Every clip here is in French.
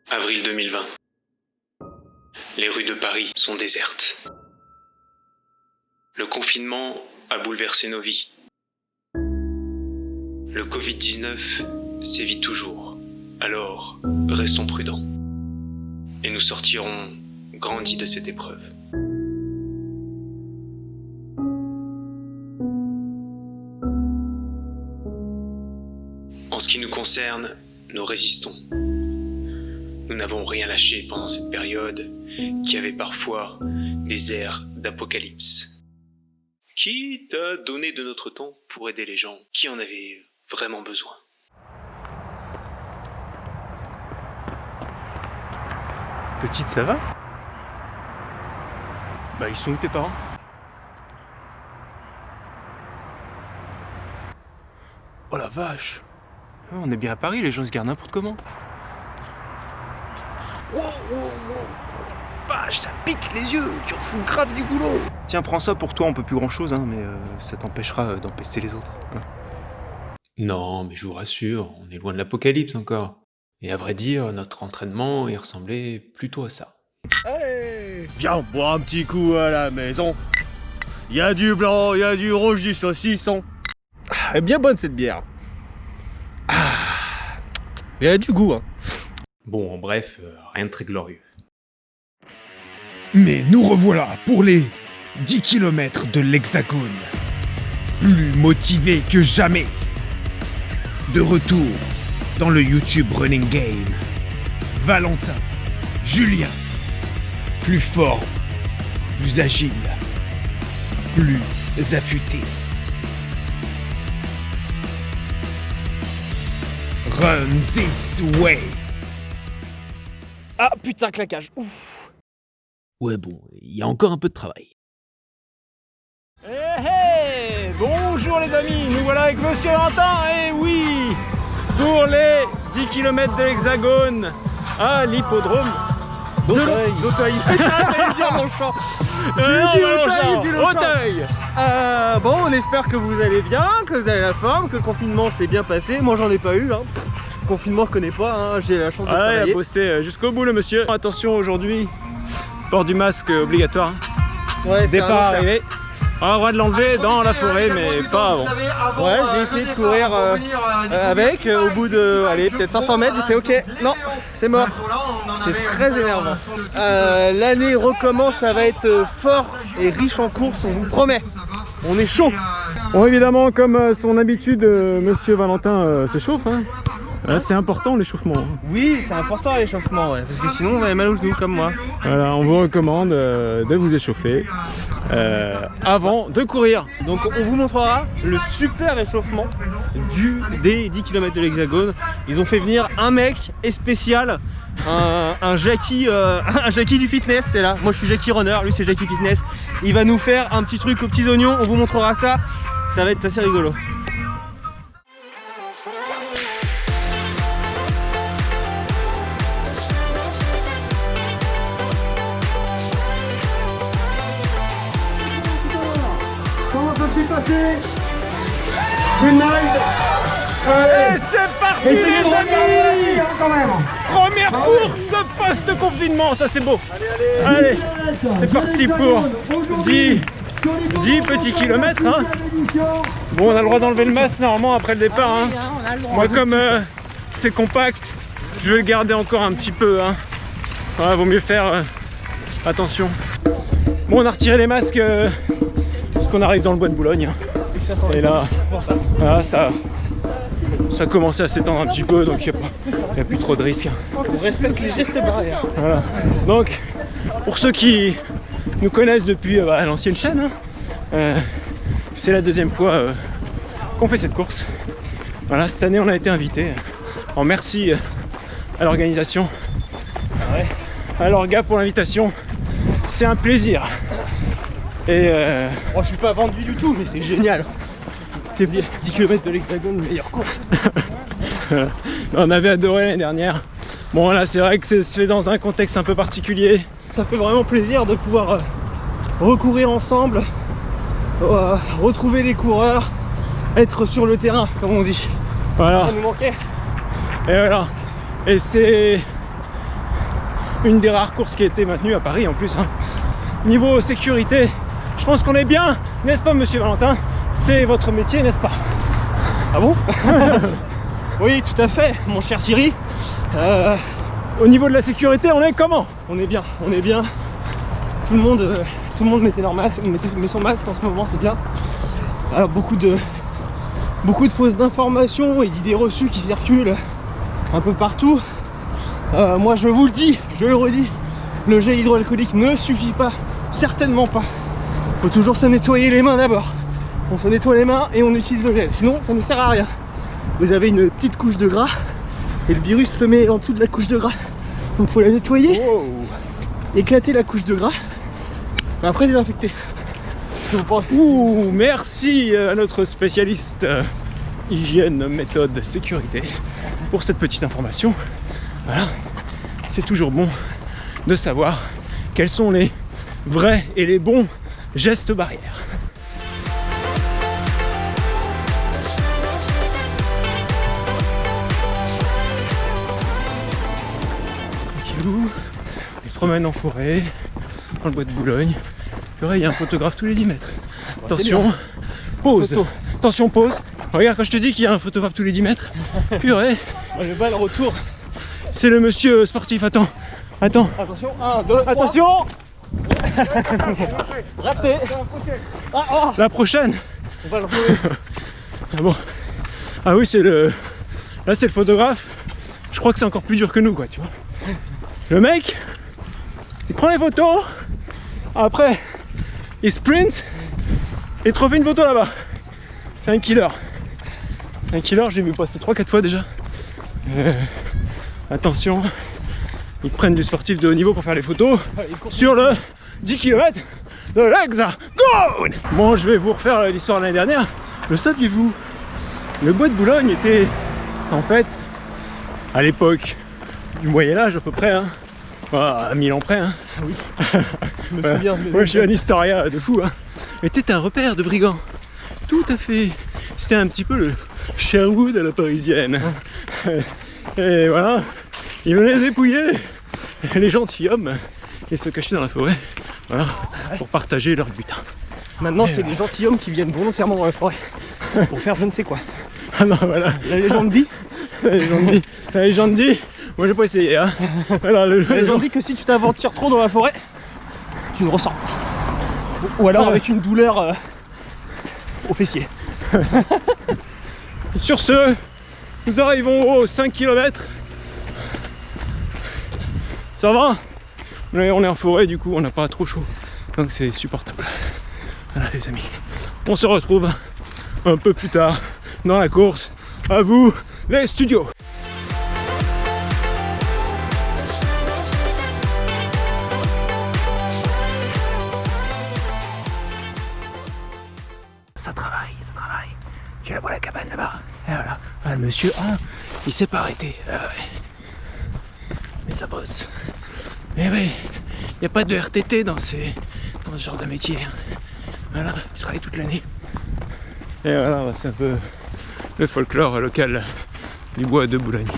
Avril 2020. Les rues de Paris sont désertes. Le confinement a bouleversé nos vies. Le Covid-19 sévit toujours. Alors, restons prudents. Et nous sortirons grandis de cette épreuve. En ce qui nous concerne, nous résistons. Nous n'avons rien lâché pendant cette période qui avait parfois des airs d'apocalypse. Qui t'a donné de notre temps pour aider les gens qui en avaient vraiment besoin. Petite, ça va? Bah, ils sont où tes parents? Oh la vache! On est bien à Paris, les gens se gardent n'importe comment. Wow, wow, wow. Vache, ça pique les yeux, tu refous grave du boulot. Tiens, prends ça, pour toi on peut plus grand chose, hein, mais ça t'empêchera d'empester les autres. Hein. Non, mais je vous rassure, on est loin de l'apocalypse encore. Et à vrai dire, notre entraînement, il ressemblait plutôt à ça. Hey, viens boire un petit coup à la maison. Il y a du blanc, il y a du rouge, du saucisson. Elle est bien bonne cette bière. Il y a du goût, hein. Bon, en bref, rien de très glorieux. Mais nous revoilà pour les 10 km de l'Hexagone. Plus motivés que jamais. De retour dans le YouTube Running Game. Valentin, Julien. Plus fort, plus agile, plus affûté. Run this way. Ah putain, claquage. Ouf. Ouais, bon, il y a encore un peu de travail. Hey, bonjour les amis, nous voilà avec Monsieur Valentin, et oui, pour les 10 km de l'Hexagone à l'hippodrome d'Auteuil. Auteuil. Bon, on espère que vous allez bien, que vous avez la forme, que le confinement s'est bien passé. Moi j'en ai pas eu, hein. Confinement je connais pas, hein. J'ai la chance de travailler. Il a bossé jusqu'au bout le monsieur. Attention aujourd'hui, port du masque obligatoire. Hein. Ouais, départ arrivé. On a le droit de l'enlever dans la forêt, mais pas avant. Ouais, j'ai essayé de courir avec, au bout de, allez, peut-être 500 mètres, j'ai fait ok, non, c'est mort. C'est très énervant. L'année recommence, ça va être fort et riche en courses, on vous promet. On est chaud. Bon, évidemment, comme son habitude, Monsieur Valentin s'échauffe. Hein. C'est important l'échauffement. Oui, c'est important l'échauffement, ouais, parce que sinon on va aller mal aux genoux comme moi. Voilà, on vous recommande de vous échauffer avant de courir. Donc on vous montrera le super échauffement des 10 km de l'Hexagone. Ils ont fait venir un mec spécial, un Jackie, un Jackie du fitness, c'est là. Moi je suis Jackie Runner, lui c'est Jackie Fitness. Il va nous faire un petit truc aux petits oignons, on vous montrera ça. Ça va être assez rigolo. Comment ça s'est passé? Good night. Et c'est parti les amis, quand même. Première course post-confinement, ça c'est beau. Allez, c'est parti pour 10 petits kilomètres. Hein. Bon, on a le droit d'enlever le masque normalement après le départ. Hein. Moi comme c'est compact, je vais le garder encore un petit peu. Hein. Voilà, vaut mieux faire attention. Bon, on a retiré les masques parce qu'on arrive dans le bois de Boulogne. Et là, voilà, ça commençait à s'étendre un petit peu, donc il n'y a plus trop de risques. On respecte les gestes barrières. Voilà. Donc, pour ceux qui nous connaissent depuis l'ancienne chaîne, hein, c'est la deuxième fois qu'on fait cette course. Voilà, cette année on a été invité. En merci à l'organisation, à leur gars pour l'invitation. C'est un plaisir. Et Moi je suis pas vendu du tout, mais c'est génial. c'est 10 km de l'Hexagone, meilleure course. On avait adoré l'année dernière. Bon là c'est vrai que c'est fait dans un contexte un peu particulier. Ça fait vraiment plaisir de pouvoir recourir ensemble, retrouver les coureurs, être sur le terrain comme on dit. Voilà. Ça nous manquait. Et voilà. Et c'est une des rares courses qui a été maintenue à Paris en plus. Hein. Niveau sécurité, je pense qu'on est bien, n'est-ce pas monsieur Valentin? C'est votre métier, n'est-ce pas? Ah bon? Oui, tout à fait, mon cher Thierry. Au niveau de la sécurité, on est comment? On est bien, on est bien. Tout le monde mettait leur masque, met son masque en ce moment, c'est bien. Alors beaucoup de fausses informations et d'idées reçues qui circulent un peu partout. Moi je vous le dis, je le redis, le gel hydroalcoolique ne suffit pas, certainement pas. Il faut toujours se nettoyer les mains d'abord. On se nettoie les mains et on utilise le gel, sinon ça ne sert à rien. Vous avez une petite couche de gras et le virus se met en dessous de la couche de gras. Donc il faut la nettoyer, éclater la couche de gras, et après désinfecter. Ouh, merci à notre spécialiste hygiène, méthode, sécurité pour cette petite information. Voilà, c'est toujours bon de savoir quels sont les vrais et les bons gestes barrières. Il se promène en forêt, dans le bois de Boulogne. Il y a un photographe tous les 10 mètres. Attention, pause. Photo. Attention, pause. Regarde, quand je te dis qu'il y a un photographe tous les 10 mètres, purée. Le bal retour. C'est le monsieur sportif. Attends. Attention, 1, 2, attention. Raté. La prochaine. On va le retrouver. Ah bon. Ah oui, c'est le. Là, c'est le photographe. Je crois que c'est encore plus dur que nous, quoi, tu vois. Le mec, il prend les photos. Après, il sprint et te refait une photo là-bas. C'est un killer. Un killer, je l'ai vu passer 3-4 fois déjà. Attention, ils prennent du sportif de haut niveau pour faire les photos sur le 10 km de l'Hexagone. Bon, je vais vous refaire l'histoire de l'année dernière. Le saviez-vous? Le bois de Boulogne était en fait à l'époque du Moyen-Âge à peu près, hein. À 1000 ans près, hein. Oui. Je me souviens. Moi je suis un historien de fou, hein. Était un repère de brigands. Tout à fait. C'était un petit peu le Sherwood à la parisienne. Et voilà, ils venaient dépouiller les gentilshommes et se cacher dans la forêt, voilà, pour partager leur butin. Maintenant, c'est les gentilshommes qui viennent volontairement dans la forêt pour faire je ne sais quoi. Ah non, voilà. La légende dit. La légende dit. Moi, j'ai pas essayé. Hein. Voilà, la légende dit que si tu t'aventures trop dans la forêt, tu ne ressors pas. Ou alors avec une douleur au fessier. Sur ce, nous arrivons aux 5 km. Ça va? On est en forêt, du coup, on n'a pas trop chaud. Donc c'est supportable. Voilà les amis. On se retrouve un peu plus tard dans la course. À vous, les studios. Ça travaille, ça travaille. Je la vois la cabane là-bas. Et voilà. Ah, le monsieur, il s'est pas arrêté. Ah, ouais. Mais ça bosse. Mais oui, il n'y a pas de RTT dans ce genre de métier. Voilà, tu travailles toute l'année. Et voilà, c'est un peu le folklore local du bois de Boulogne.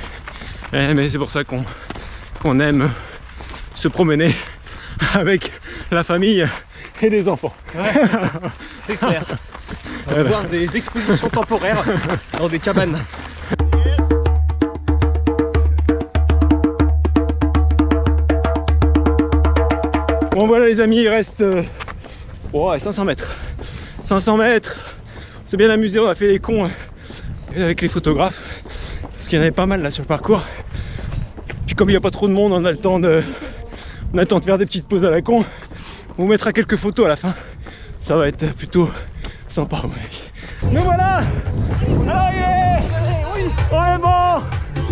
Mais c'est pour ça qu'on aime se promener avec la famille et les enfants. Ouais, c'est clair. On va voir des expositions temporaires dans des cabanes. Bon voilà les amis, il reste 500 mètres. 500 mètres. On s'est bien amusé, on a fait les cons avec les photographes. Parce qu'il y en avait pas mal là sur le parcours. Puis comme il n'y a pas trop de monde, on a le temps de faire des petites pauses à la con. On vous mettra quelques photos à la fin. Ça va être plutôt sympa. Ouais. Nous voilà. Allez, oui, on est bon.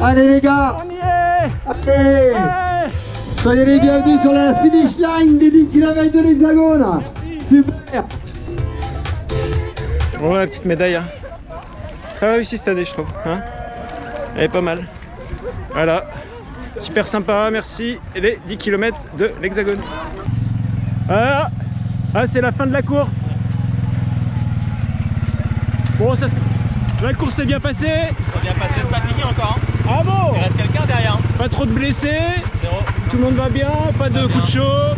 Allez les gars, on y est. Allez. Ouais. Soyez les bienvenus sur la finish line des 10 km de l'Hexagone. Super. Bon, la petite médaille. Hein. Très réussi cette année, je trouve. Hein, elle est pas mal. Voilà. Super sympa, merci. Et les 10 km de l'Hexagone. Voilà. Ah, c'est la fin de la course. Bon, la course s'est bien passée. Ça bien passé, c'est pas fini encore. Hein. Ah bon? Il reste quelqu'un derrière. Pas trop de blessés. Zéro. Tout le monde va bien? Pas de coup de chaud?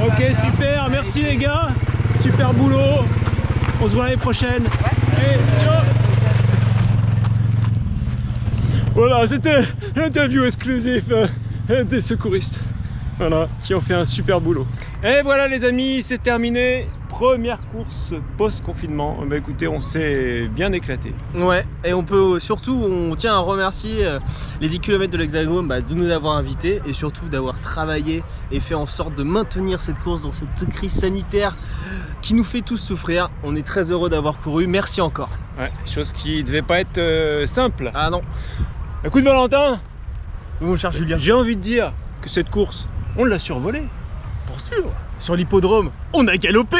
Ok, super, merci les gars. Super boulot. On se voit l'année prochaine. Allez, ciao. Voilà, c'était l'interview exclusive des secouristes. Voilà, qui ont fait un super boulot. Et voilà les amis, c'est terminé. Première course post-confinement. Bah écoutez, on s'est bien éclaté. Ouais, et on peut surtout, on tient à remercier les 10 km de l'Hexagone de nous avoir invités et surtout d'avoir travaillé et fait en sorte de maintenir cette course dans cette crise sanitaire qui nous fait tous souffrir. On est très heureux d'avoir couru, merci encore. Ouais, chose qui devait pas être simple. Ah non. Écoute Valentin, Mon cher Julien. j'ai envie de dire que cette course, on l'a survolée. Pour sûr. Sur l'hippodrome, on a galopé.